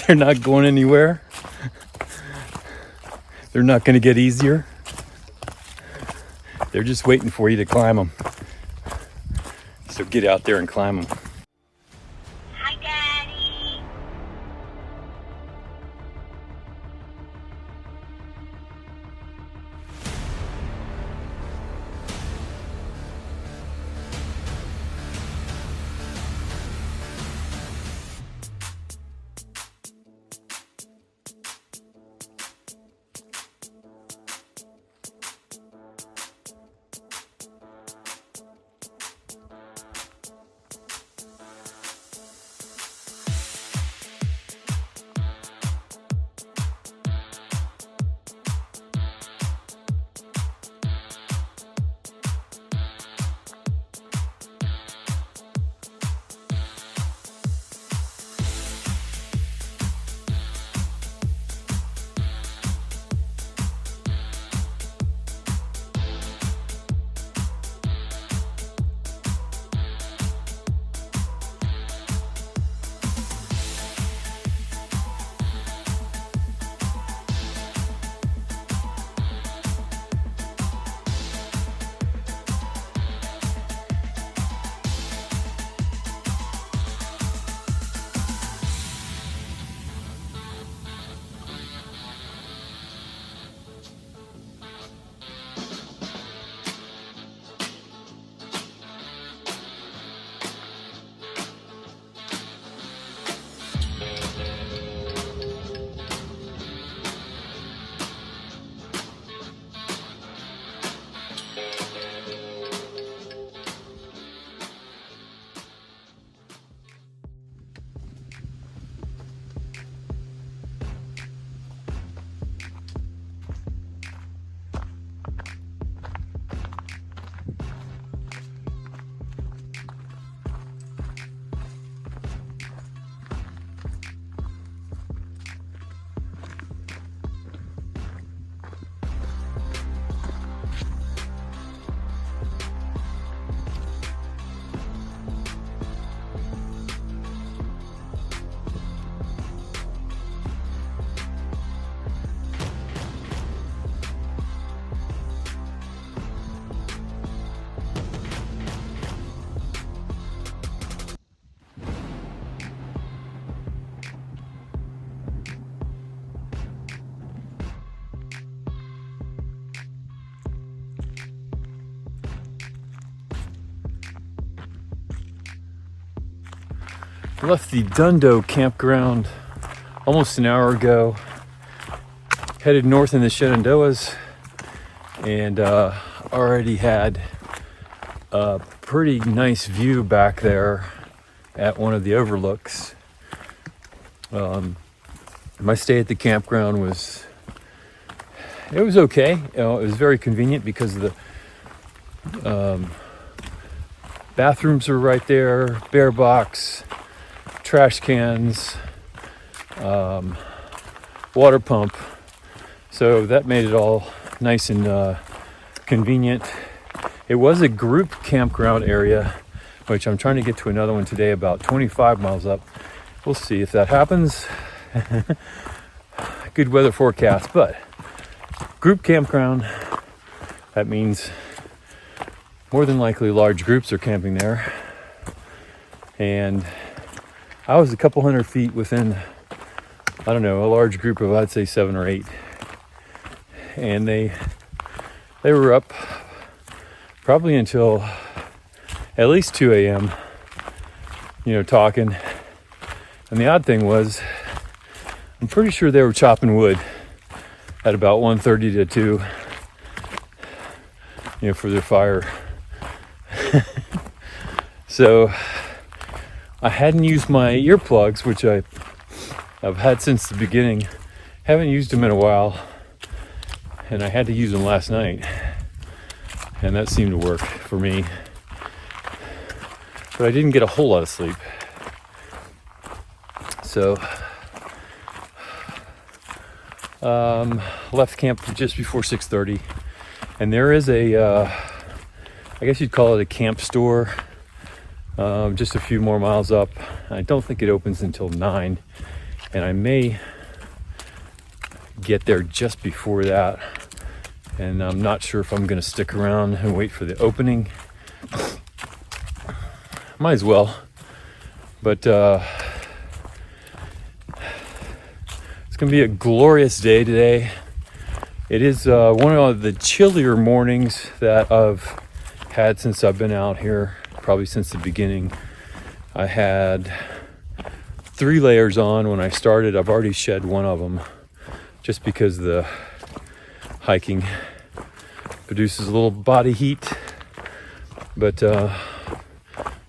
They're not going anywhere. They're not going to get easier. They're just waiting for you to climb them. So get out there and climb them. Hi, Daddy. Left the Dundo campground almost an hour ago. Headed north in the Shenandoahs and already had a pretty nice view back there at one of the overlooks. My stay at the campground was okay. It was very convenient because the bathrooms were right there, bear box, trash cans, water pump. So that made it all nice and convenient. It was a group campground area, which I'm trying to get to another one today about 25 miles up. We'll see if that happens. Good weather forecast, but group campground, that means more than likely large groups are camping there. And I was a couple hundred feet within, I don't know, a large group of, I'd say 7 or 8. And they were up probably until at least 2 a.m., talking. And the odd thing was, I'm pretty sure they were chopping wood at about 1:30 to 2, for their fire. So I hadn't used my earplugs, which I've had since the beginning. Haven't used them in a while, and I had to use them last night, and that seemed to work for me. But I didn't get a whole lot of sleep. So left camp just before 6:30, and there is a I guess you'd call it a camp store just a few more miles up. I don't think it opens until 9, and I may get there just before that. And I'm not sure if I'm going to stick around and wait for the opening. Might as well. But it's going to be a glorious day today. It is one of the chillier mornings that I've had since I've been out here, probably since the beginning. I had 3 layers on when I started. I've already shed one of them just because the hiking produces a little body heat, but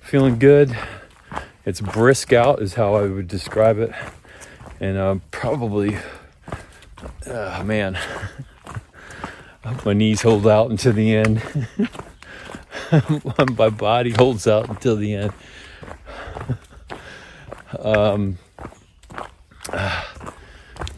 feeling good. It's brisk out is how I would describe it, and probably man, my knees hold out until the end. My body holds out until the end.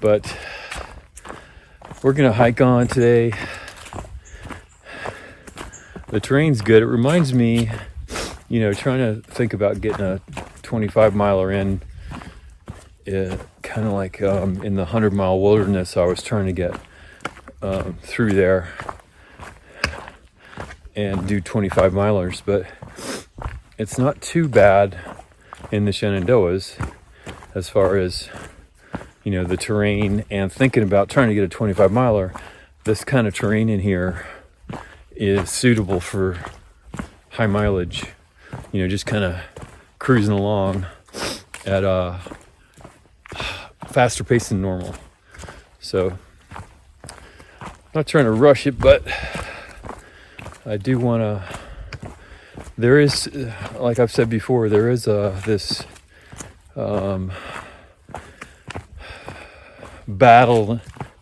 But we're gonna hike on today. The terrain's good. It reminds me, trying to think about getting a 25 miler in, kind of like in the 100-mile wilderness. I was trying to get through there and do 25 milers, but it's not too bad in the Shenandoahs as far as the terrain, and thinking about trying to get a 25 miler. This kind of terrain in here is suitable for high mileage, just kind of cruising along at a faster pace than normal. So not trying to rush it, but I do want to. There is, like I've said before, there is this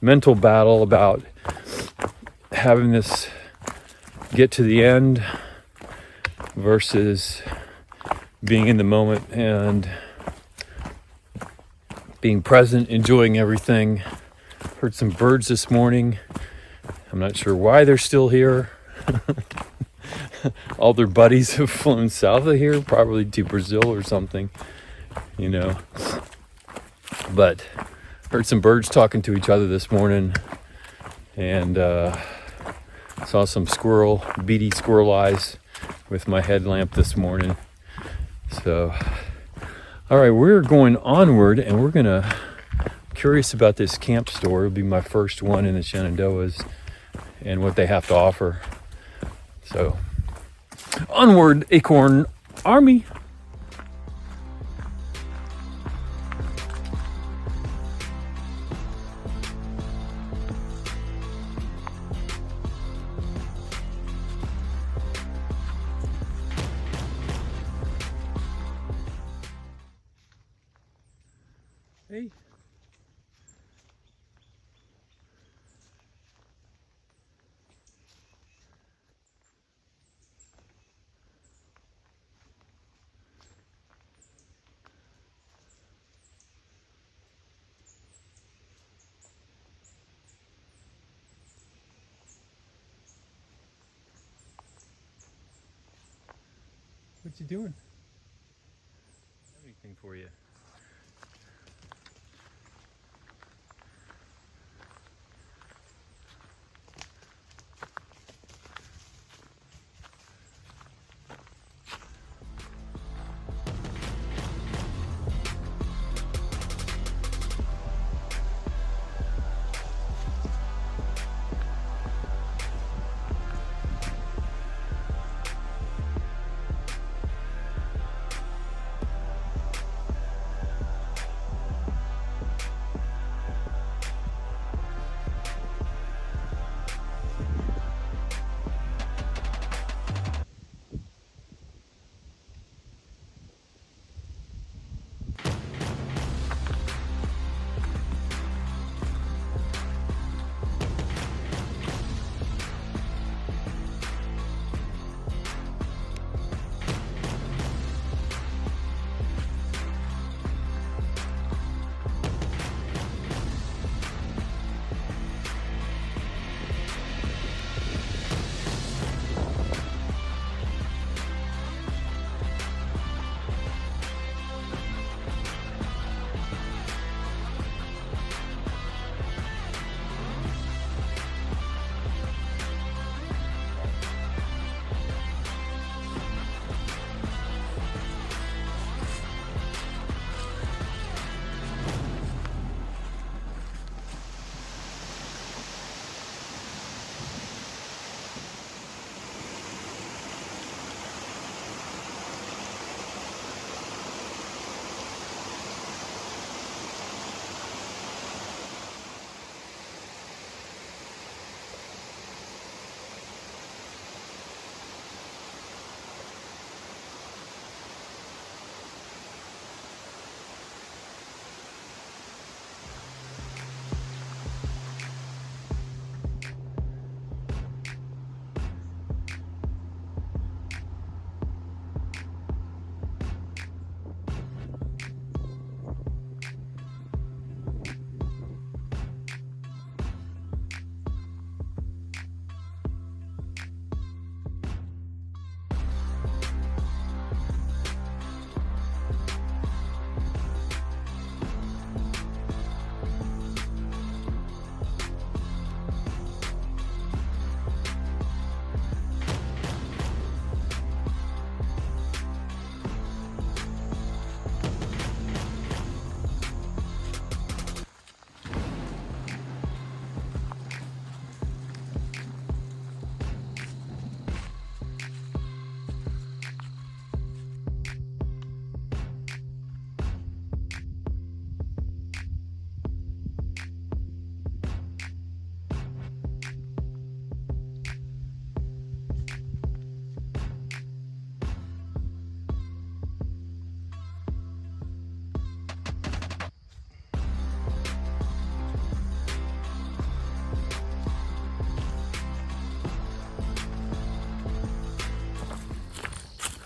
mental battle about having this get to the end versus being in the moment and being present, enjoying everything. Heard some birds this morning. I'm not sure why they're still here. All their buddies have flown south of here, probably to Brazil or something, But heard some birds talking to each other this morning, and saw some beady squirrel eyes with my headlamp this morning. So, all right, we're going onward, and we're gonna curious about this camp store. It'll be my first one in the Shenandoahs and what they have to offer. So, onward, Acorn Army. Hey. What you doing? Anything for you?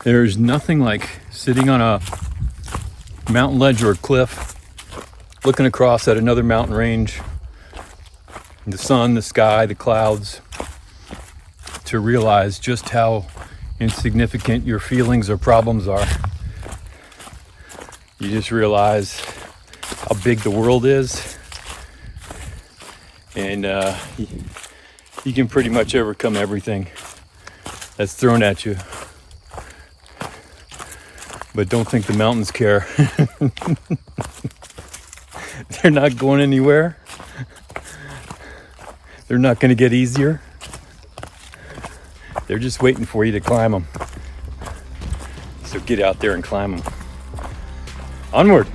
There's nothing like sitting on a mountain ledge or a cliff, looking across at another mountain range, the sun, the sky, the clouds, to realize just how insignificant your feelings or problems are. You just realize how big the world is, and you can pretty much overcome everything that's thrown at you. But don't think the mountains care. They're not going anywhere. They're not going to get easier. They're just waiting for you to climb them. So get out there and climb them. Onward.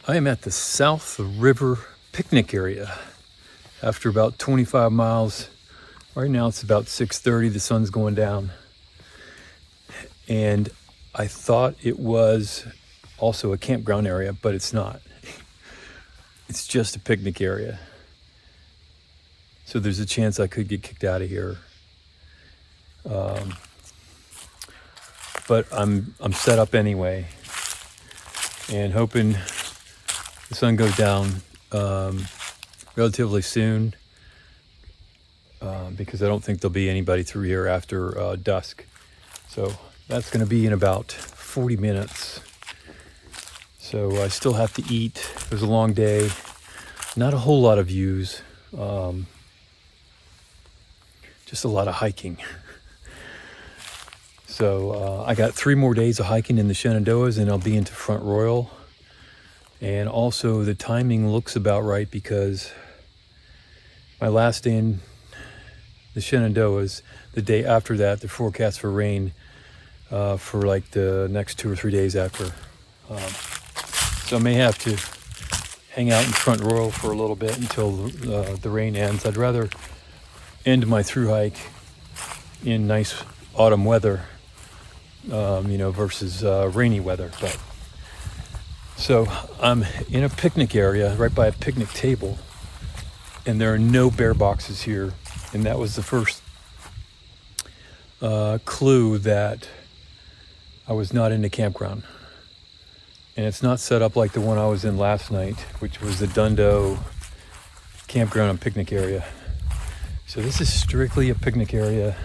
I am at the South River picnic area after about 25 miles. Right now it's about 6:30, the sun's going down. And I thought it was also a campground area, but it's not. It's just a picnic area. So there's a chance I could get kicked out of here. But I'm set up anyway, and hoping the sun goes down relatively soon, because I don't think there'll be anybody through here after dusk. So that's going to be in about 40 minutes. So I still have to eat. It was a long day. Not a whole lot of views. Just a lot of hiking. So I got 3 more days of hiking in the Shenandoahs, and I'll be into Front Royal. And also the timing looks about right, because my last day in the Shenandoahs, the day after that, the forecast for rain for like the next 2 or 3 days after. So I may have to hang out in Front Royal for a little bit until the rain ends. I'd rather end my thru hike in nice autumn weather, versus rainy weather. But so I'm in a picnic area right by a picnic table, and there are no bear boxes here. And that was the first clue that I was not in a campground. And it's not set up like the one I was in last night, which was the Dundo campground and picnic area. So this is strictly a picnic area.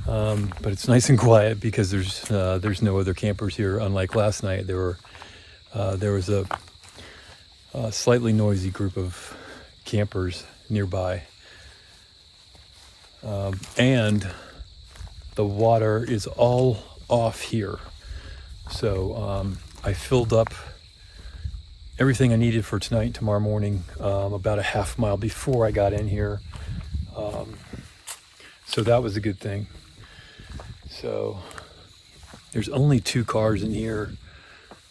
But it's nice and quiet because there's no other campers here. Unlike last night, there was a slightly noisy group of campers nearby, and the water is all off here. So I filled up everything I needed for tonight and tomorrow morning about a half mile before I got in here. So that was a good thing. So there's only 2 cars in here,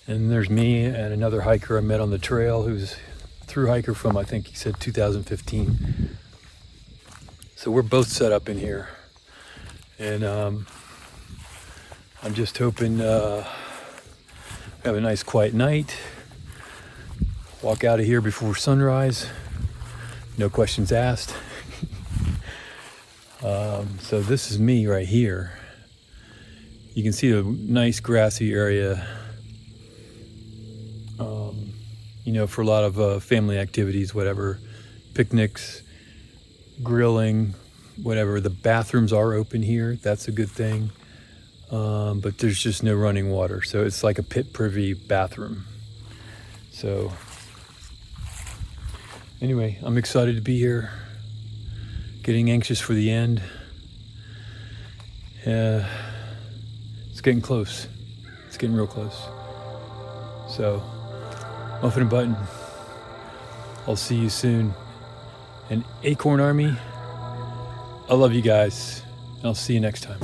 and there's me and another hiker I met on the trail who's a thru hiker from, I think he said 2015. So we're both set up in here, and I'm just hoping have a nice quiet night, walk out of here before sunrise, no questions asked. So this is me right here. You can see a nice grassy area, for a lot of family activities, whatever, picnics, grilling, whatever. The bathrooms are open here. That's a good thing. But there's just no running water. So it's like a pit privy bathroom. So anyway, I'm excited to be here. Getting anxious for the end. It's getting close. It's getting real close. So, muffin and button. I'll see you soon. And Acorn Army, I love you guys. And I'll see you next time.